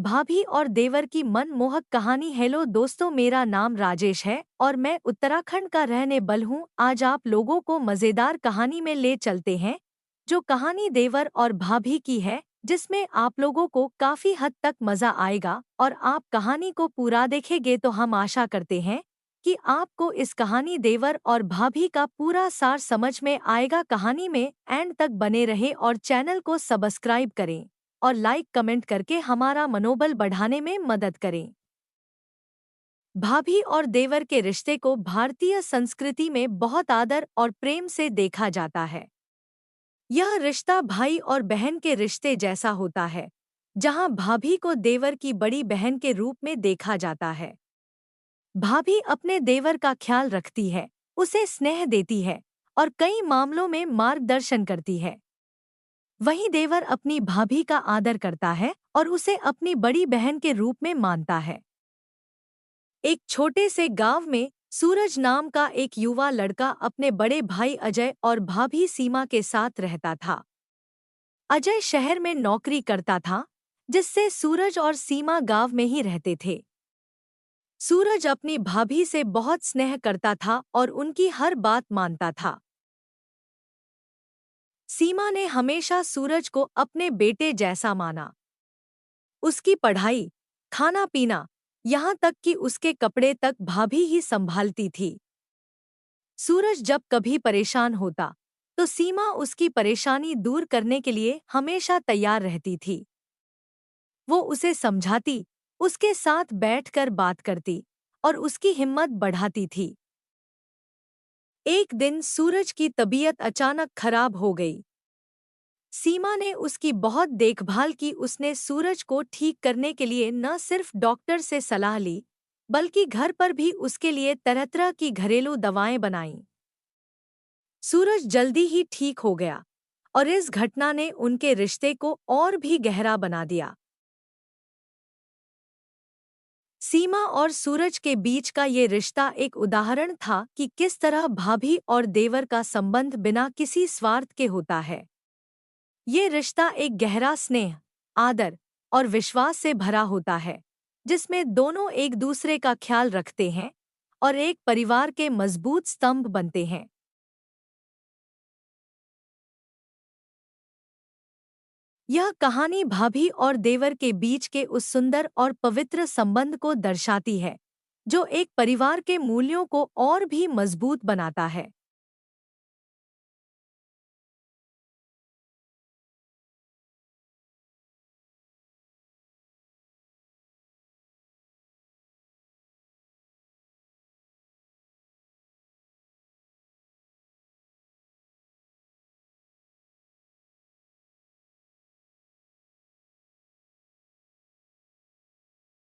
भाभी और देवर की मनमोहक कहानी। हेलो दोस्तों, मेरा नाम राजेश है और मैं उत्तराखंड का रहने वाला हूँ। आज आप लोगों को मजेदार कहानी में ले चलते हैं, जो कहानी देवर और भाभी की है, जिसमें आप लोगों को काफी हद तक मजा आएगा। और आप कहानी को पूरा देखेंगे तो हम आशा करते हैं कि आपको इस कहानी देवर और भाभी का पूरा सार समझ में आएगा। कहानी में एंड तक बने रहे और चैनल को सब्सक्राइब करें और लाइक कमेंट करके हमारा मनोबल बढ़ाने में मदद करें। भाभी और देवर के रिश्ते को भारतीय संस्कृति में बहुत आदर और प्रेम से देखा जाता है। यह रिश्ता भाई और बहन के रिश्ते जैसा होता है, जहां भाभी को देवर की बड़ी बहन के रूप में देखा जाता है। भाभी अपने देवर का ख्याल रखती है, उसे स्नेह देती है और कई मामलों में मार्गदर्शन करती है। वहीं देवर अपनी भाभी का आदर करता है और उसे अपनी बड़ी बहन के रूप में मानता है। एक छोटे से गांव में सूरज नाम का एक युवा लड़का अपने बड़े भाई अजय और भाभी सीमा के साथ रहता था। अजय शहर में नौकरी करता था, जिससे सूरज और सीमा गांव में ही रहते थे। सूरज अपनी भाभी से बहुत स्नेह करता था और उनकी हर बात मानता था। सीमा ने हमेशा सूरज को अपने बेटे जैसा माना। उसकी पढ़ाई, खाना पीना, यहाँ तक कि उसके कपड़े तक भाभी ही संभालती थी। सूरज जब कभी परेशान होता, तो सीमा उसकी परेशानी दूर करने के लिए हमेशा तैयार रहती थी। वो उसे समझाती, उसके साथ बैठकर बात करती और उसकी हिम्मत बढ़ाती थी। एक दिन सूरज की तबीयत अचानक खराब हो गई। सीमा ने उसकी बहुत देखभाल की। उसने सूरज को ठीक करने के लिए न सिर्फ डॉक्टर से सलाह ली, बल्कि घर पर भी उसके लिए तरह तरह की घरेलू दवाएं बनाईं। सूरज जल्दी ही ठीक हो गया और इस घटना ने उनके रिश्ते को और भी गहरा बना दिया। सीमा और सूरज के बीच का ये रिश्ता एक उदाहरण था कि किस तरह भाभी और देवर का संबंध बिना किसी स्वार्थ के होता है। ये रिश्ता एक गहरा स्नेह, आदर और विश्वास से भरा होता है, जिसमें दोनों एक दूसरे का ख्याल रखते हैं और एक परिवार के मजबूत स्तंभ बनते हैं। यह कहानी भाभी और देवर के बीच के उस सुंदर और पवित्र संबंध को दर्शाती है, जो एक परिवार के मूल्यों को और भी मजबूत बनाता है।